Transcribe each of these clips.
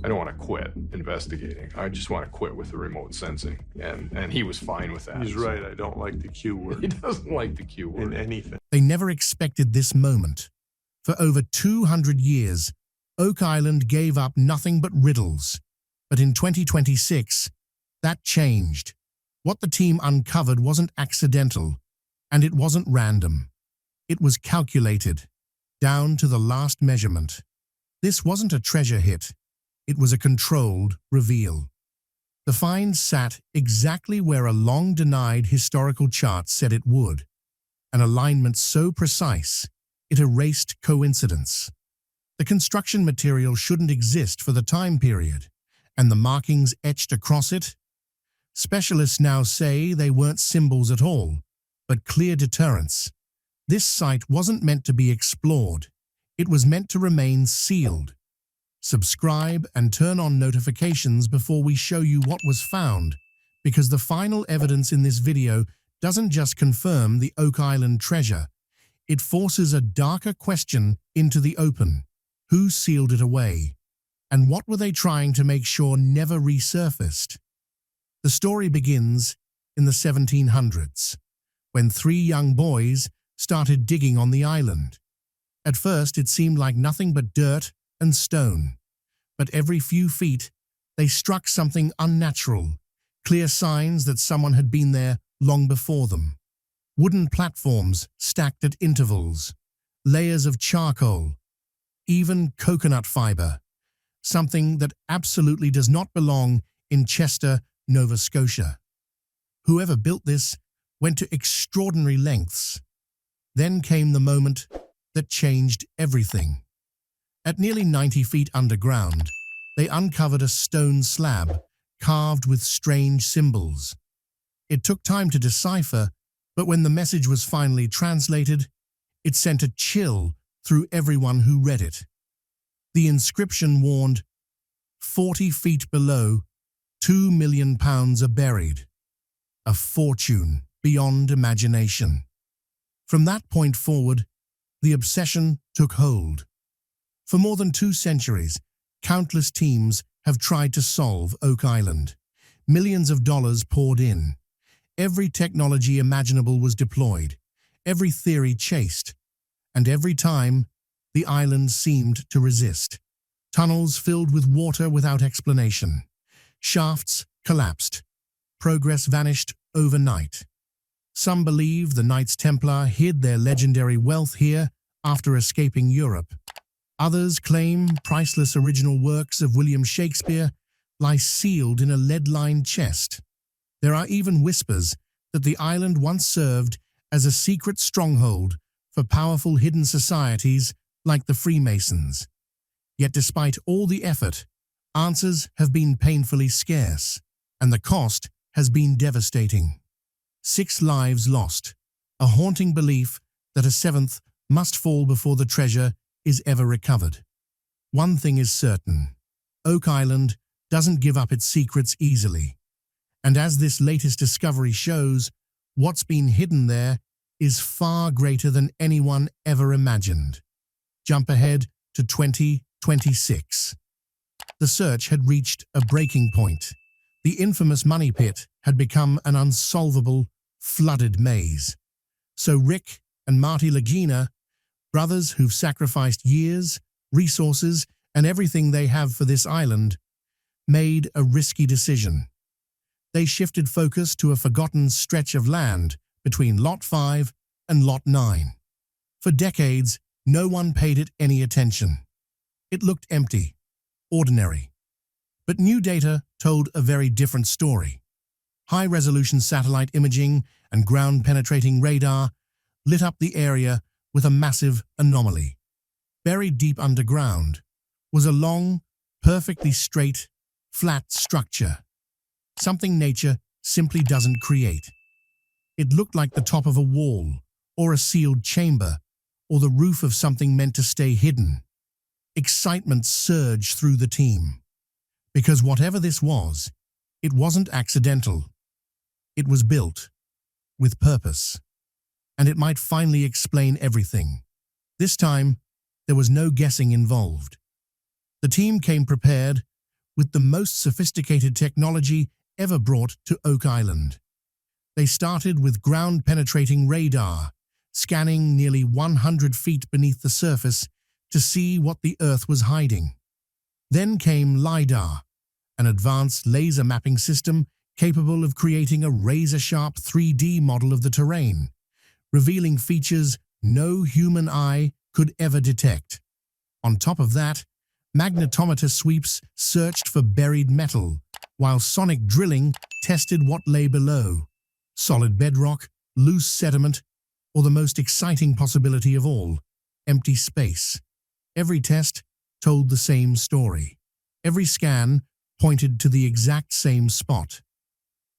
I don't want to quit investigating. I just want to quit with the remote sensing. And he was fine with that. He's right. I don't like the Q word. He doesn't like the Q word. In anything. They never expected this moment. For over 200 years, Oak Island gave up nothing but riddles. But in 2026, that changed. What the team uncovered wasn't accidental, and it wasn't random. It was calculated, down to the last measurement. This wasn't a treasure hit. It was a controlled reveal. The find sat exactly where a long-denied historical chart said it would, an alignment so precise it erased coincidence. The construction material shouldn't exist for the time period, and the markings etched across it? Specialists now say they weren't symbols at all, but clear deterrents. This site wasn't meant to be explored. It was meant to remain sealed. Subscribe and turn on notifications before we show you what was found, because the final evidence in this video doesn't just confirm the Oak Island treasure. It forces a darker question into the open. Who sealed it away? And what were they trying to make sure never resurfaced? The story begins in the 1700s, when 3 young boys started digging on the island. At first, it seemed like nothing but dirt and stone. But every few feet, they struck something unnatural, clear signs that someone had been there long before them. Wooden platforms stacked at intervals, layers of charcoal, even coconut fiber, something that absolutely does not belong in Chester, Nova Scotia. Whoever built this went to extraordinary lengths. Then came the moment that changed everything. At nearly 90 feet underground, they uncovered a stone slab carved with strange symbols. It took time to decipher, but when the message was finally translated, it sent a chill through everyone who read it. The inscription warned, 40 feet below, £2 million are buried. A fortune beyond imagination. From that point forward, the obsession took hold. For more than 2 centuries, countless teams have tried to solve Oak Island. Millions of dollars poured in. Every technology imaginable was deployed, every theory chased, and every time, the island seemed to resist. Tunnels filled with water without explanation. Shafts collapsed. Progress vanished overnight. Some believe the Knights Templar hid their legendary wealth here after escaping Europe. Others claim priceless original works of William Shakespeare lie sealed in a lead-lined chest. There are even whispers that the island once served as a secret stronghold for powerful hidden societies like the Freemasons. Yet despite all the effort, answers have been painfully scarce, and the cost has been devastating. 6 lives lost, a haunting belief that a 7th must fall before the treasure is ever recovered. One thing is certain, Oak Island doesn't give up its secrets easily. And as this latest discovery shows, what's been hidden there is far greater than anyone ever imagined. Jump ahead to 2026. The search had reached a breaking point. The infamous money pit had become an unsolvable, flooded maze. So Rick and Marty Lagina, brothers who've sacrificed years, resources, and everything they have for this island, made a risky decision. They shifted focus to a forgotten stretch of land between Lot 5 and Lot 9. For decades, no one paid it any attention. It looked empty, ordinary. But new data told a very different story. High-resolution satellite imaging and ground-penetrating radar lit up the area with a massive anomaly. Buried deep underground was a long, perfectly straight, flat structure. Something nature simply doesn't create. It looked like the top of a wall, or a sealed chamber, or the roof of something meant to stay hidden. Excitement surged through the team. Because whatever this was, it wasn't accidental. It was built with purpose. And it might finally explain everything. This time, there was no guessing involved. The team came prepared with the most sophisticated technology ever brought to Oak Island. They started with ground-penetrating radar, scanning nearly 100 feet beneath the surface to see what the Earth was hiding. Then came LiDAR, an advanced laser mapping system capable of creating a razor-sharp 3D model of the terrain, revealing features no human eye could ever detect. On top of that, magnetometer sweeps searched for buried metal, while sonic drilling tested what lay below: solid bedrock, loose sediment, or the most exciting possibility of all, empty space. Every test told the same story. Every scan pointed to the exact same spot.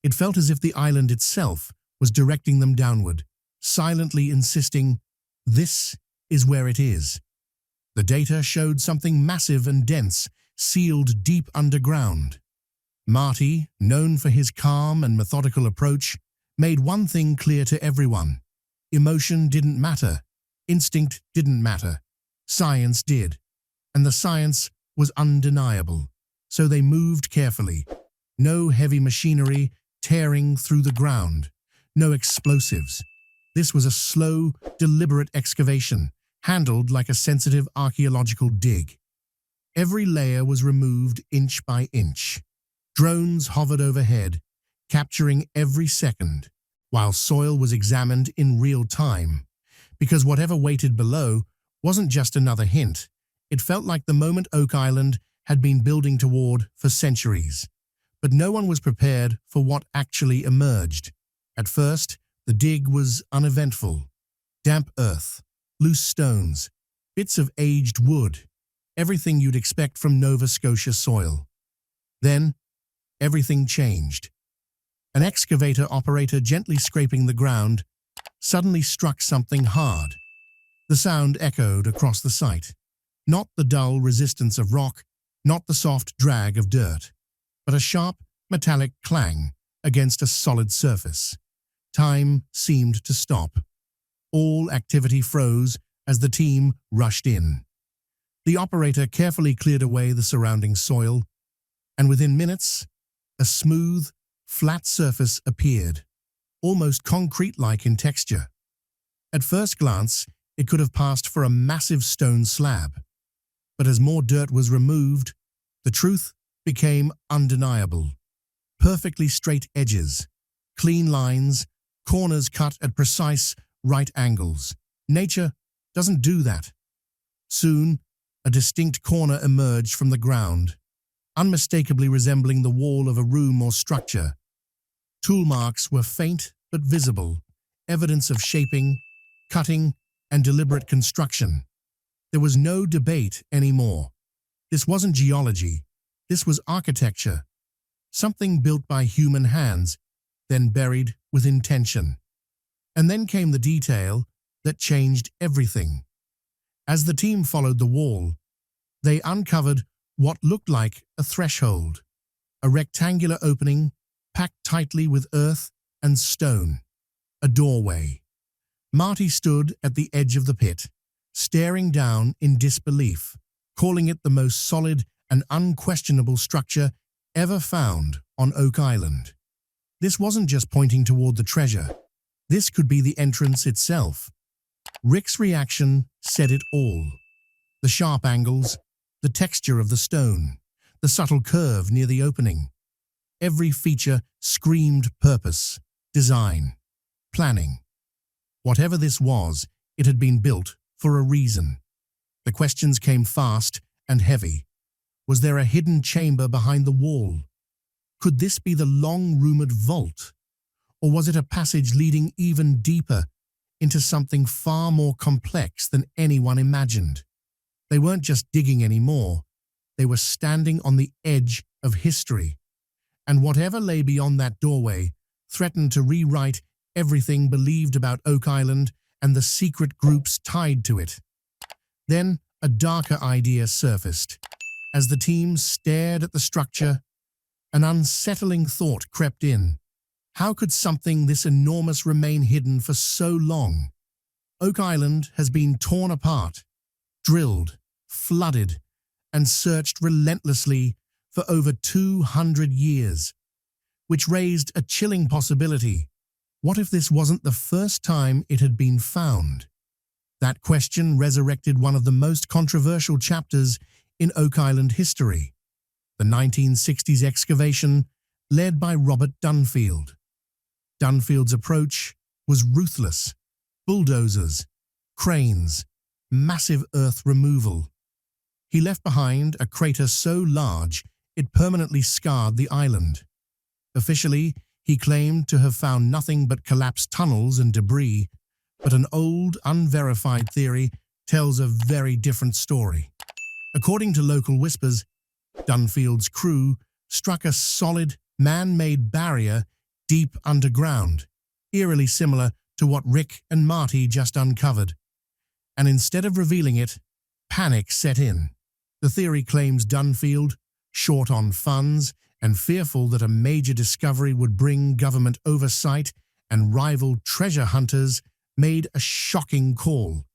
It felt as if the island itself was directing them downward, silently insisting, "This is where it is." The data showed something massive and dense, sealed deep underground. Marty, known for his calm and methodical approach, made one thing clear to everyone: emotion didn't matter, instinct didn't matter, science did. And the science was undeniable. So they moved carefully. No heavy machinery tearing through the ground. No explosives. This was a slow, deliberate excavation, handled like a sensitive archaeological dig. Every layer was removed inch by inch. Drones hovered overhead, capturing every second, while soil was examined in real time. Because whatever waited below wasn't just another hint. It felt like the moment Oak Island had been building toward for centuries. But no one was prepared for what actually emerged. At first, the dig was uneventful. Damp earth, loose stones, bits of aged wood, everything you'd expect from Nova Scotia soil. Then, everything changed. An excavator operator gently scraping the ground suddenly struck something hard. The sound echoed across the site. Not the dull resistance of rock, not the soft drag of dirt, but a sharp, metallic clang against a solid surface. Time seemed to stop. All activity froze as the team rushed in. The operator carefully cleared away the surrounding soil, and within minutes, a smooth, flat surface appeared, almost concrete-like in texture. At first glance, it could have passed for a massive stone slab. But as more dirt was removed, the truth became undeniable. Perfectly straight edges, clean lines, corners cut at precise, right angles. Nature doesn't do that. Soon, a distinct corner emerged from the ground, unmistakably resembling the wall of a room or structure. Tool marks were faint but visible, evidence of shaping, cutting, and deliberate construction. There was no debate anymore. This wasn't geology. This was architecture. Something built by human hands, then buried with intention. And then came the detail that changed everything. As the team followed the wall, they uncovered what looked like a threshold, a rectangular opening packed tightly with earth and stone, a doorway. Marty stood at the edge of the pit, staring down in disbelief, calling it the most solid and unquestionable structure ever found on Oak Island. This wasn't just pointing toward the treasure. This could be the entrance itself. Rick's reaction said it all. The sharp angles, the texture of the stone, the subtle curve near the opening. Every feature screamed purpose, design, planning. Whatever this was, it had been built for a reason. The questions came fast and heavy. Was there a hidden chamber behind the wall? Could this be the long-rumored vault? Or was it a passage leading even deeper into something far more complex than anyone imagined? They weren't just digging anymore. They were standing on the edge of history. And whatever lay beyond that doorway threatened to rewrite everything believed about Oak Island and the secret groups tied to it. Then a darker idea surfaced. As the team stared at the structure, an unsettling thought crept in. How could something this enormous remain hidden for so long? Oak Island has been torn apart, drilled, flooded, and searched relentlessly for over 200 years, which raised a chilling possibility. What if this wasn't the first time it had been found? That question resurrected one of the most controversial chapters in Oak Island history, the 1960s excavation led by Robert Dunfield. Dunfield's approach was ruthless: bulldozers, cranes, massive earth removal. He left behind a crater so large it permanently scarred the island. Officially, he claimed to have found nothing but collapsed tunnels and debris, but an old, unverified theory tells a very different story. According to local whispers, Dunfield's crew struck a solid, man-made barrier deep underground, eerily similar to what Rick and Marty just uncovered. And instead of revealing it, panic set in. The theory claims Dunfield, short on funds and fearful that a major discovery would bring government oversight and rival treasure hunters, made a shocking call.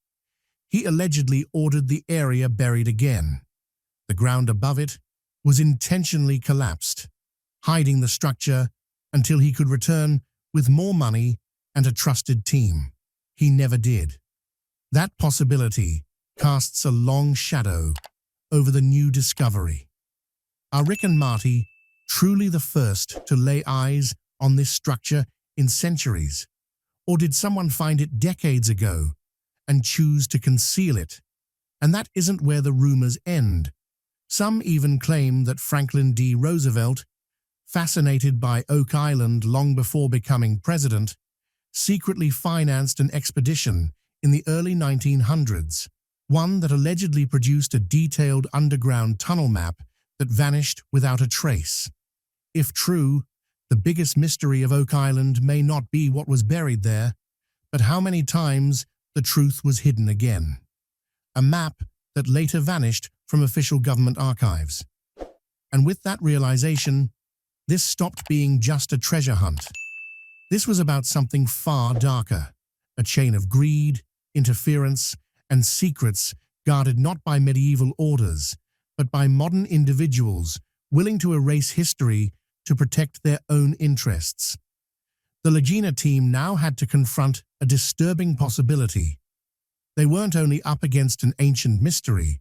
He allegedly ordered the area buried again. The ground above it was intentionally collapsed, hiding the structure until he could return with more money and a trusted team. He never did. That possibility casts a long shadow over the new discovery. Are Rick and Marty truly the first to lay eyes on this structure in centuries? Or did someone find it decades ago and choose to conceal it? And that isn't where the rumors end. Some even claim that Franklin D. Roosevelt, fascinated by Oak Island long before becoming president, secretly financed an expedition in the early 1900s, one that allegedly produced a detailed underground tunnel map that vanished without a trace. If true, the biggest mystery of Oak Island may not be what was buried there, but how many times the truth was hidden again. A map that later vanished from official government archives. And with that realization, this stopped being just a treasure hunt. This was about something far darker, a chain of greed, interference, and secrets guarded not by medieval orders, but by modern individuals willing to erase history to protect their own interests. The Lagina team now had to confront a disturbing possibility. They weren't only up against an ancient mystery,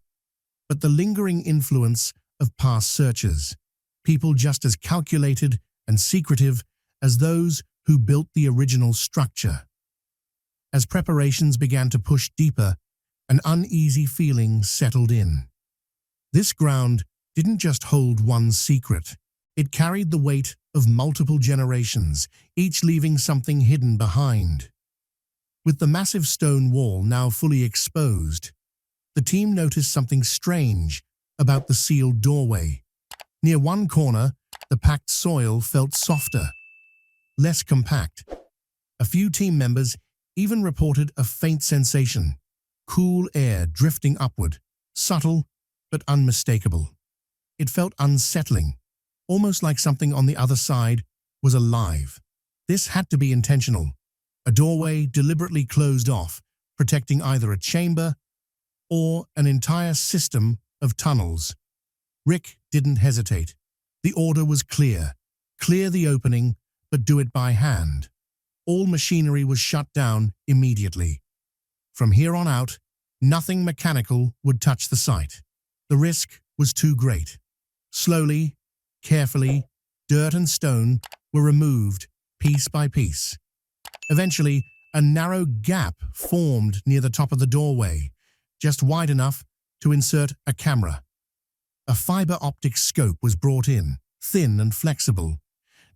but the lingering influence of past searchers, people just as calculated and secretive as those who built the original structure. As preparations began to push deeper, an uneasy feeling settled in. This ground didn't just hold one secret. It carried the weight of multiple generations, each leaving something hidden behind. With the massive stone wall now fully exposed, the team noticed something strange about the sealed doorway. Near one corner, the packed soil felt softer, less compact. A few team members even reported a faint sensation, cool air drifting upward, subtle but unmistakable. It felt unsettling, almost like something on the other side was alive. This had to be intentional. A doorway deliberately closed off, protecting either a chamber or an entire system of tunnels. Rick didn't hesitate. The order was clear. Clear the opening, but do it by hand. All machinery was shut down immediately. From here on out, nothing mechanical would touch the site. The risk was too great. Slowly, carefully, dirt and stone were removed piece by piece. Eventually, a narrow gap formed near the top of the doorway, just wide enough to insert a camera. A fiber optic scope was brought in, thin and flexible,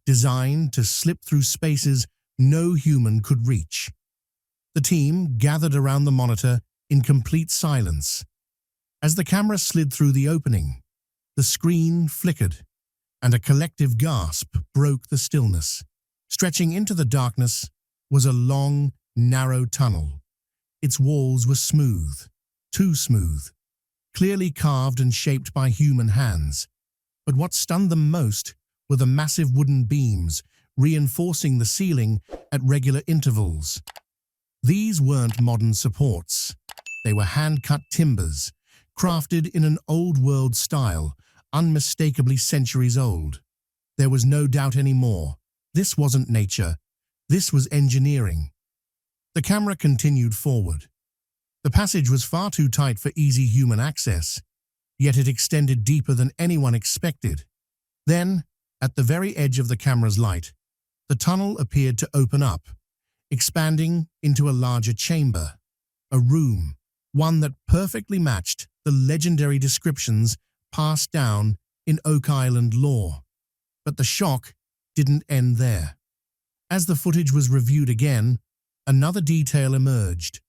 designed to slip through spaces no human could reach. The team gathered around the monitor in complete silence. As the camera slid through the opening, the screen flickered, and a collective gasp broke the stillness. Stretching into the darkness was a long, narrow tunnel. Its walls were smooth, too smooth, clearly carved and shaped by human hands. But what stunned them most were the massive wooden beams reinforcing the ceiling at regular intervals. These weren't modern supports. They were hand-cut timbers, crafted in an old-world style, unmistakably centuries old. There was no doubt anymore. This wasn't nature. This was engineering. The camera continued forward. The passage was far too tight for easy human access, yet it extended deeper than anyone expected. Then, at the very edge of the camera's light, the tunnel appeared to open up, expanding into a larger chamber, a room, one that perfectly matched the legendary descriptions passed down in Oak Island lore. But the shock didn't end there. As the footage was reviewed again, another detail emerged,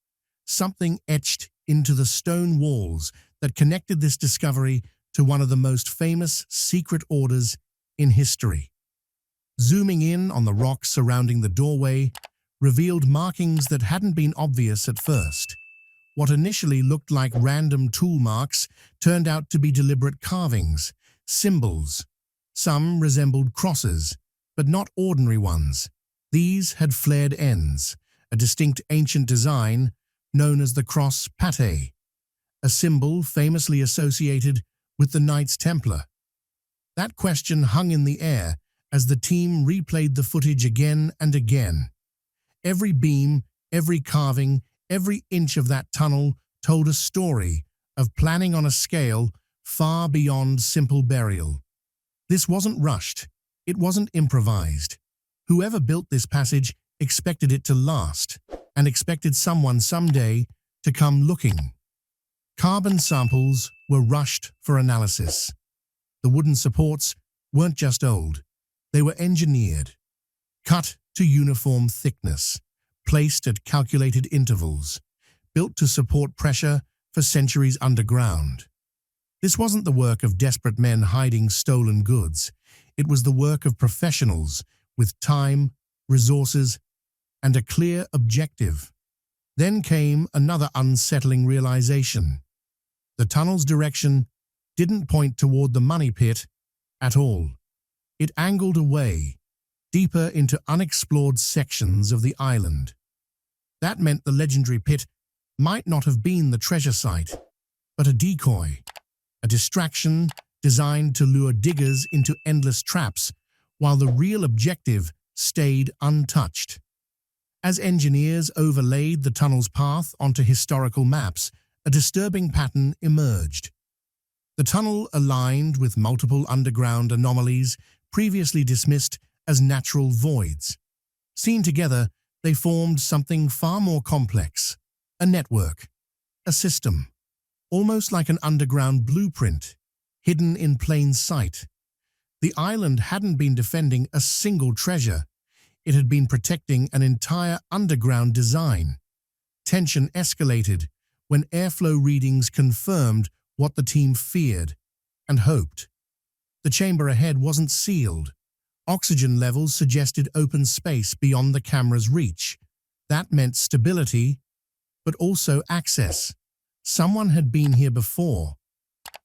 something etched into the stone walls that connected this discovery to one of the most famous secret orders in history. Zooming in on the rocks surrounding the doorway revealed markings that hadn't been obvious at first. What initially looked like random tool marks turned out to be deliberate carvings, symbols. Some resembled crosses, but not ordinary ones. These had flared ends, a distinct ancient design known as the cross pate, a symbol famously associated with the Knights Templar. That question hung in the air as the team replayed the footage again and again. Every beam, every carving, every inch of that tunnel told a story of planning on a scale far beyond simple burial. This wasn't rushed. It wasn't improvised. Whoever built this passage expected it to last and expected someone someday to come looking. Carbon samples were rushed for analysis. The wooden supports weren't just old. They were engineered, cut to uniform thickness, placed at calculated intervals, built to support pressure for centuries underground. This wasn't the work of desperate men hiding stolen goods. It was the work of professionals with time, resources, and a clear objective. Then came another unsettling realization. The tunnel's direction didn't point toward the money pit at all. It angled away, deeper into unexplored sections of the island. That meant the legendary pit might not have been the treasure site, but a decoy, a distraction designed to lure diggers into endless traps while the real objective stayed untouched. As engineers overlaid the tunnel's path onto historical maps, a disturbing pattern emerged. The tunnel aligned with multiple underground anomalies previously dismissed as natural voids. Seen together, they formed something far more complex, a network, a system, almost like an underground blueprint, hidden in plain sight. The island hadn't been defending a single treasure. It had been protecting an entire underground design. Tension escalated when airflow readings confirmed what the team feared and hoped. The chamber ahead wasn't sealed. Oxygen levels suggested open space beyond the camera's reach. That meant stability, but also access. Someone had been here before,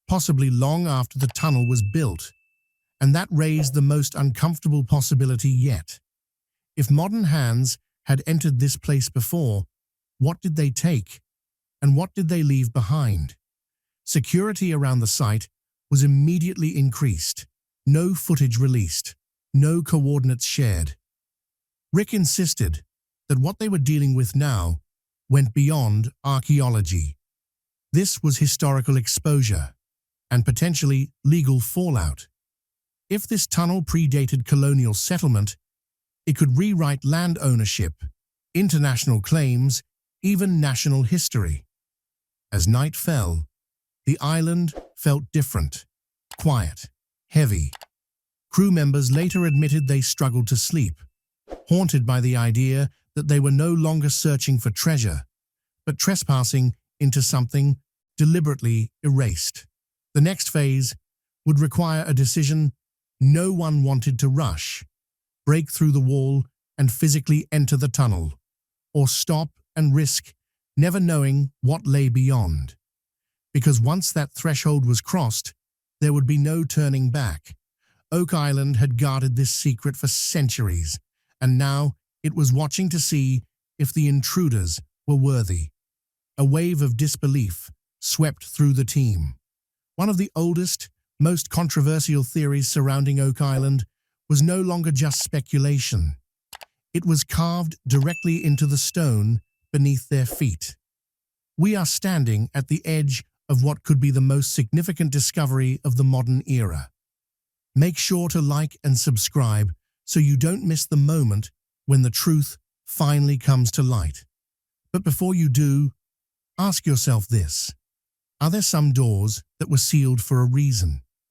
possibly long after the tunnel was built, and that raised the most uncomfortable possibility yet. If modern hands had entered this place before, what did they take, and what did they leave behind? Security around the site was immediately increased. No footage released. No coordinates shared. Rick insisted that what they were dealing with now went beyond archaeology. This was historical exposure and potentially legal fallout. If this tunnel predated colonial settlement, it could rewrite land ownership, international claims, even national history. As night fell, the island felt different, quiet, heavy. Crew members later admitted they struggled to sleep, haunted by the idea that they were no longer searching for treasure, but trespassing into something deliberately erased. The next phase would require a decision no one wanted to rush: break through the wall and physically enter the tunnel, or stop and risk never knowing what lay beyond. Because once that threshold was crossed, there would be no turning back. Oak Island had guarded this secret for centuries, and now it was watching to see if the intruders were worthy. A wave of disbelief swept through the team. One of the oldest, most controversial theories surrounding Oak Island was no longer just speculation. It was carved directly into the stone beneath their feet. We are standing at the edge of what could be the most significant discovery of the modern era. Make sure to like and subscribe so you don't miss the moment when the truth finally comes to light. But before you do, ask yourself this: are there some doors that were sealed for a reason?